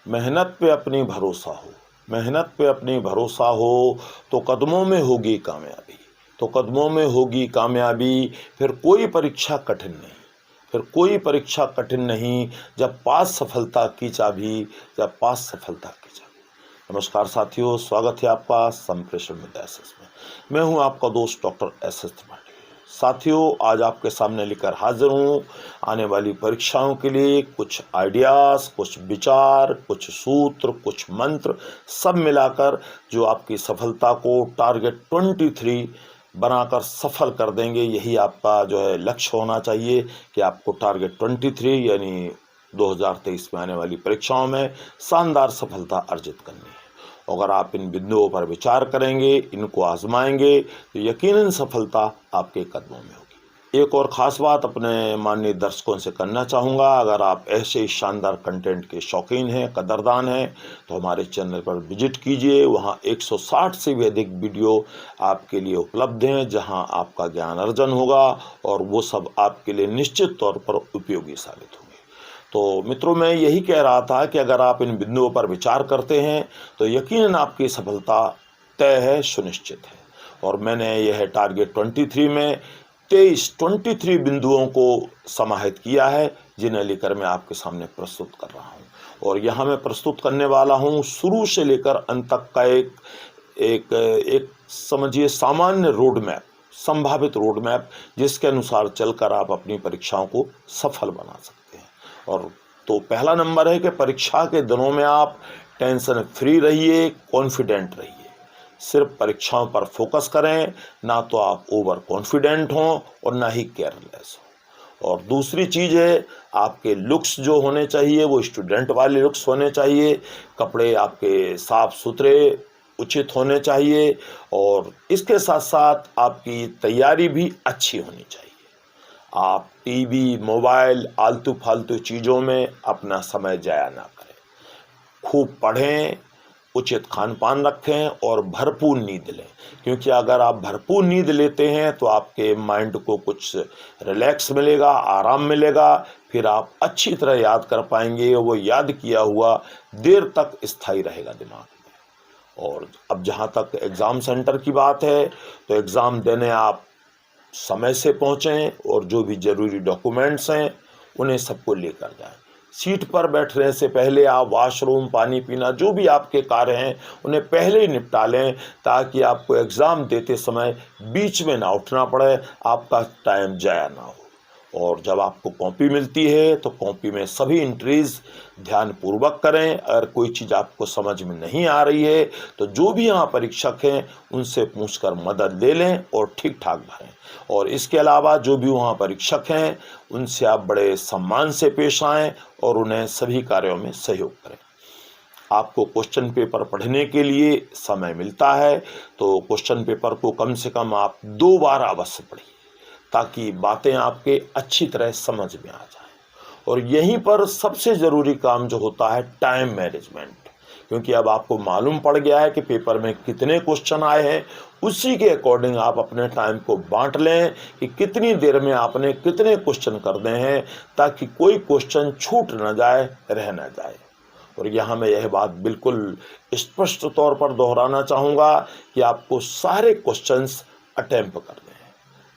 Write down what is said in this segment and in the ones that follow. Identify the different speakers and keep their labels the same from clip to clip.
Speaker 1: मेहनत पे अपनी भरोसा हो, मेहनत पे अपनी भरोसा हो तो कदमों में होगी कामयाबी, तो कदमों में होगी कामयाबी। फिर कोई परीक्षा कठिन नहीं, फिर कोई परीक्षा कठिन नहीं, जब पास सफलता की चाबी, जब पास सफलता की चाबी। नमस्कार साथियों, स्वागत है आपका संप्रेषण विद एसएस में। मैं हूं आपका दोस्त डॉक्टर एसएस त्रिपाठी। साथियों, आज आपके सामने लेकर हाजिर हूं आने वाली परीक्षाओं के लिए कुछ आइडियाज़, कुछ विचार, कुछ सूत्र, कुछ मंत्र, सब मिलाकर जो आपकी सफलता को टारगेट 23 बनाकर सफल कर देंगे। यही आपका जो है लक्ष्य होना चाहिए कि आपको टारगेट 23 यानी 2023 में आने वाली परीक्षाओं में शानदार सफलता अर्जित करनी है। अगर आप इन बिंदुओं पर विचार करेंगे, इनको आजमाएंगे, तो यकीनन सफलता आपके कदमों में होगी। एक और ख़ास बात अपने माननीय दर्शकों से करना चाहूँगा, अगर आप ऐसे ही शानदार कंटेंट के शौकीन हैं, कदरदान हैं, तो हमारे चैनल पर विजिट कीजिए। वहाँ 160 से भी अधिक वीडियो आपके लिए उपलब्ध हैं, जहाँ आपका ज्ञान अर्जन होगा और वो सब आपके लिए निश्चित तौर पर उपयोगी साबित होंगे। तो मित्रों, मैं यही कह रहा था कि अगर आप इन बिंदुओं पर विचार करते हैं तो यकीनन आपकी सफलता तय है, सुनिश्चित है। और मैंने यह टारगेट 23 में 23 बिंदुओं को समाहित किया है, जिन्हें लेकर मैं आपके सामने प्रस्तुत कर रहा हूं। और यहाँ मैं प्रस्तुत करने वाला हूं शुरू से लेकर अंत तक का एक समझिए सामान्य रोड मैप, संभावित रोड मैप, जिसके अनुसार चलकर आप अपनी परीक्षाओं को सफल बना सकते हैं। और तो पहला नंबर है कि परीक्षा के दिनों में आप टेंशन फ्री रहिए, कॉन्फिडेंट रहिए। सिर्फ परीक्षाओं पर फोकस करें, ना तो आप ओवर कॉन्फिडेंट हों और ना ही केयरलेस हो। और दूसरी चीज़ है, आपके लुक्स जो होने चाहिए वो स्टूडेंट वाले लुक्स होने चाहिए। कपड़े आपके साफ सुथरे उचित होने चाहिए और इसके साथ साथ आपकी तैयारी भी अच्छी होनी चाहिए। आप टीवी, मोबाइल, आलतू फालतू चीज़ों में अपना समय जाया ना करें। खूब पढ़ें, उचित खान पान रखें और भरपूर नींद लें, क्योंकि अगर आप भरपूर नींद लेते हैं तो आपके माइंड को कुछ रिलैक्स मिलेगा, आराम मिलेगा। फिर आप अच्छी तरह याद कर पाएंगे, वो याद किया हुआ देर तक स्थायी रहेगा दिमाग में। और अब जहाँ तक एग्ज़ाम सेंटर की बात है, तो एग्ज़ाम देने आप समय से पहुँचें और जो भी ज़रूरी डॉक्यूमेंट्स हैं उन्हें सबको लेकर जाएं। सीट पर बैठने से पहले आप वॉशरूम, पानी पीना, जो भी आपके कार्य हैं उन्हें पहले ही निपटा लें, ताकि आपको एग्ज़ाम देते समय बीच में ना उठना पड़े, आपका टाइम ज़ाया ना हो। और जब आपको कॉपी मिलती है तो कॉपी में सभी एंट्रीज ध्यानपूर्वक करें। अगर कोई चीज़ आपको समझ में नहीं आ रही है तो जो भी यहाँ परीक्षक हैं उनसे पूछकर मदद ले लें और ठीक ठाक भरें। और इसके अलावा जो भी वहाँ परीक्षक हैं उनसे आप बड़े सम्मान से पेश आएँ और उन्हें सभी कार्यों में सहयोग करें। आपको क्वेश्चन पेपर पढ़ने के लिए समय मिलता है तो क्वेश्चन पेपर को कम से कम आप 2 बार अवश्य पढ़िए, ताकि बातें आपके अच्छी तरह समझ में आ जाएं। और यहीं पर सबसे ज़रूरी काम जो होता है टाइम मैनेजमेंट, क्योंकि अब आपको मालूम पड़ गया है कि पेपर में कितने क्वेश्चन आए हैं। उसी के अकॉर्डिंग आप अपने टाइम को बांट लें कि कितनी देर में आपने कितने क्वेश्चन करने हैं, ताकि कोई क्वेश्चन छूट न जाए, रह न जाए। और यहाँ मैं यह बात बिल्कुल स्पष्ट तौर पर दोहराना चाहूँगा कि आपको सारे क्वेश्चंस अटेम्प्ट करने हैं।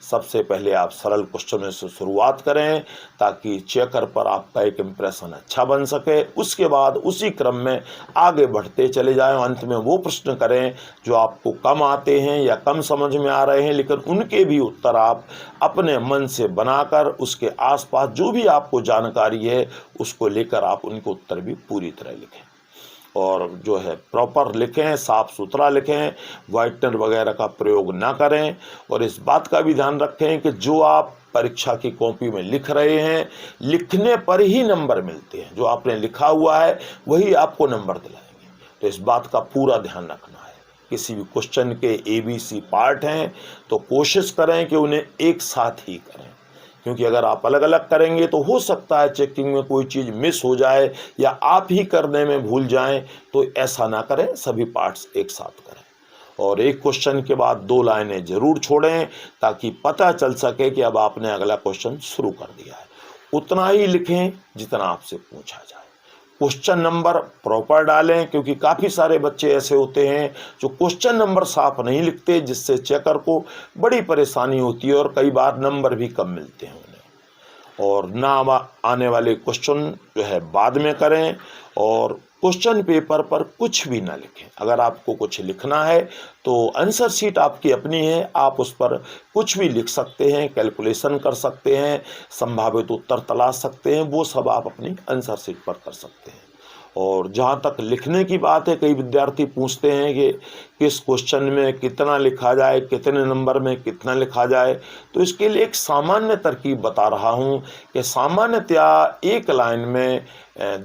Speaker 1: सबसे पहले आप सरल क्वेश्चनों से शुरुआत करें, ताकि चेकर पर आपका एक इम्प्रेशन अच्छा बन सके। उसके बाद उसी क्रम में आगे बढ़ते चले जाएं। अंत में वो प्रश्न करें जो आपको कम आते हैं या कम समझ में आ रहे हैं, लेकिन उनके भी उत्तर आप अपने मन से बनाकर उसके आसपास जो भी आपको जानकारी है उसको लेकर आप उनके उत्तर भी पूरी तरह लिखें। और जो है प्रॉपर लिखें, साफ़ सुथरा लिखें, व्हाइटनर वगैरह का प्रयोग ना करें। और इस बात का भी ध्यान रखें कि जो आप परीक्षा की कॉपी में लिख रहे हैं, लिखने पर ही नंबर मिलते हैं। जो आपने लिखा हुआ है वही आपको नंबर दिलाएंगे, तो इस बात का पूरा ध्यान रखना है। किसी भी क्वेश्चन के ABC पार्ट हैं तो कोशिश करें कि उन्हें एक साथ ही करें, क्योंकि अगर आप अलग अलग करेंगे तो हो सकता है चेकिंग में कोई चीज़ मिस हो जाए या आप ही करने में भूल जाएं। तो ऐसा ना करें, सभी पार्ट्स एक साथ करें। और एक क्वेश्चन के बाद 2 लाइनें जरूर छोड़ें, ताकि पता चल सके कि अब आपने अगला क्वेश्चन शुरू कर दिया है। उतना ही लिखें जितना आपसे पूछा जाए। क्वेश्चन नंबर प्रॉपर डालें, क्योंकि काफ़ी सारे बच्चे ऐसे होते हैं जो क्वेश्चन नंबर साफ नहीं लिखते, जिससे चेकर को बड़ी परेशानी होती है और कई बार नंबर भी कम मिलते हैं उन्हें। और ना आने वाले क्वेश्चन जो है बाद में करें, और क्वेश्चन पेपर पर कुछ भी ना लिखें। अगर आपको कुछ लिखना है तो आंसर शीट आपकी अपनी है, आप उस पर कुछ भी लिख सकते हैं, कैलकुलेशन कर सकते हैं, संभावित उत्तर तलाश सकते हैं, वो सब आप अपनी आंसर शीट पर कर सकते हैं। और जहाँ तक लिखने की बात है, कई विद्यार्थी पूछते हैं कि किस क्वेश्चन में कितना लिखा जाए, कितने नंबर में कितना लिखा जाए। तो इसके लिए एक सामान्य तरकीब बता रहा हूँ कि सामान्यतया एक लाइन में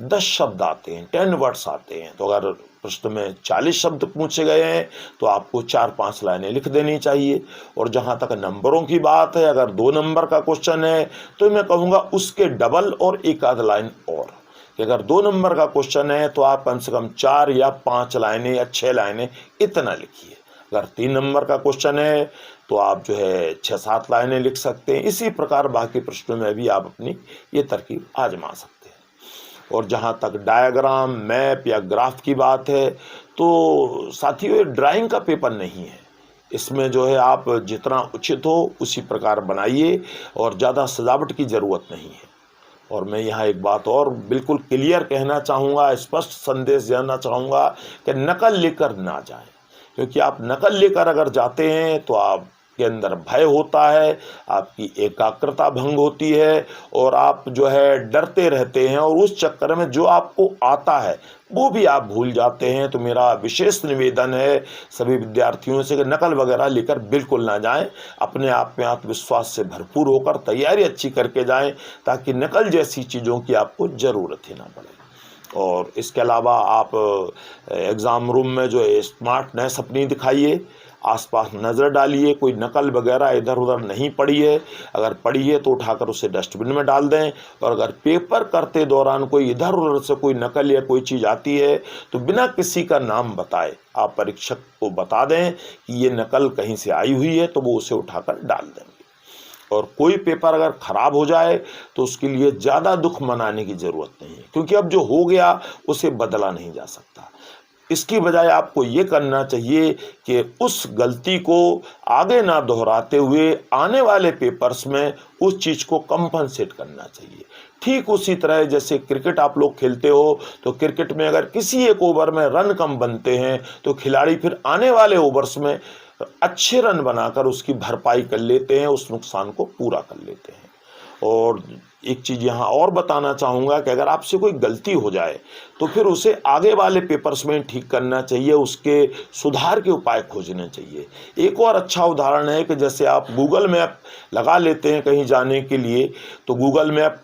Speaker 1: 10 शब्द आते हैं, 10 वर्ड्स आते हैं। तो अगर प्रश्न में 40 शब्द पूछे गए हैं तो आपको 4-5 लाइनें लिख देनी चाहिए। और जहाँ तक नंबरों की बात है, अगर 2 नंबर का क्वेश्चन है तो मैं कहूँगा उसके डबल और एक आध लाइन और, कि अगर 2 नंबर का क्वेश्चन है तो आप कम से कम 4 या 5 लाइनें या 6 लाइनें इतना लिखिए। अगर 3 नंबर का क्वेश्चन है तो आप जो है 6-7 लाइनें लिख सकते हैं। इसी प्रकार बाकी प्रश्नों में भी आप अपनी ये तरकीब आजमा सकते हैं। और जहाँ तक डायग्राम, मैप या ग्राफ की बात है, तो साथियों ये ड्राइंग का पेपर नहीं है। इसमें जो है आप जितना उचित हो उसी प्रकार बनाइए और ज़्यादा सजावट की ज़रूरत नहीं है। और मैं यहाँ एक बात और बिल्कुल क्लियर कहना चाहूँगा, स्पष्ट संदेश देना चाहूँगा कि नकल लेकर ना जाएं, क्योंकि आप नकल लेकर अगर जाते हैं तो आपके अंदर भय होता है, आपकी एकाग्रता भंग होती है और आप जो है डरते रहते हैं, और उस चक्कर में जो आपको आता है वो भी आप भूल जाते हैं। तो मेरा विशेष निवेदन है सभी विद्यार्थियों से कि नकल वगैरह लेकर बिल्कुल ना जाएं, अपने आप में आत्मविश्वास से भरपूर होकर तैयारी अच्छी करके जाएं, ताकि नकल जैसी चीज़ों की आपको ज़रूरत ही ना पड़े। और इसके अलावा आप एग्ज़ाम रूम में जो है स्मार्टनेस अपनी दिखाइए, आसपास नज़र डालिए, कोई नकल वगैरह इधर उधर नहीं पड़ी है, अगर पड़ी है तो उठाकर उसे डस्टबिन में डाल दें। और अगर पेपर करते दौरान कोई इधर उधर से कोई नकल या कोई चीज़ आती है तो बिना किसी का नाम बताए आप परीक्षक को बता दें कि ये नकल कहीं से आई हुई है, तो वो उसे उठाकर डाल देंगे। और कोई पेपर अगर ख़राब हो जाए तो उसके लिए ज़्यादा दुख मनाने की ज़रूरत नहीं है, क्योंकि अब जो हो गया उसे बदला नहीं जा सकता। इसकी बजाय आपको ये करना चाहिए कि उस गलती को आगे ना दोहराते हुए आने वाले पेपर्स में उस चीज़ को कंपनसेट करना चाहिए। ठीक उसी तरह जैसे क्रिकेट आप लोग खेलते हो, तो क्रिकेट में अगर किसी एक ओवर में रन कम बनते हैं तो खिलाड़ी फिर आने वाले ओवर्स में अच्छे रन बनाकर उसकी भरपाई कर लेते हैं, उस नुकसान को पूरा कर लेते हैं। और एक चीज़ यहाँ और बताना चाहूँगा कि अगर आपसे कोई गलती हो जाए तो फिर उसे आगे वाले पेपर्स में ठीक करना चाहिए, उसके सुधार के उपाय खोजने चाहिए। एक और अच्छा उदाहरण है कि जैसे आप गूगल मैप लगा लेते हैं कहीं जाने के लिए, तो गूगल मैप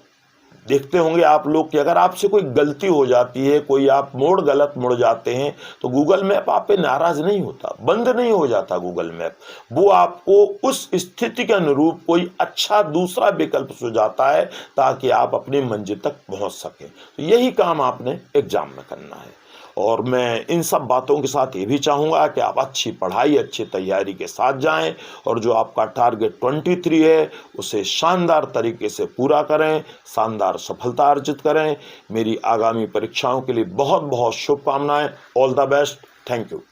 Speaker 1: देखते होंगे आप लोग कि अगर आपसे कोई गलती हो जाती है, कोई आप मोड़ गलत मुड़ जाते हैं, तो गूगल मैप आप पे नाराज़ नहीं होता, बंद नहीं हो जाता गूगल मैप। वो आपको उस स्थिति के अनुरूप कोई अच्छा दूसरा विकल्प सुझाता है ताकि आप अपनी मंजिल तक पहुंच सकें। तो यही काम आपने एग्जाम में करना है। और मैं इन सब बातों के साथ ये भी चाहूँगा कि आप अच्छी पढ़ाई, अच्छी तैयारी के साथ जाएं, और जो आपका टारगेट 23 है उसे शानदार तरीके से पूरा करें, शानदार सफलता अर्जित करें। मेरी आगामी परीक्षाओं के लिए बहुत बहुत शुभकामनाएं। All the best. Thank you.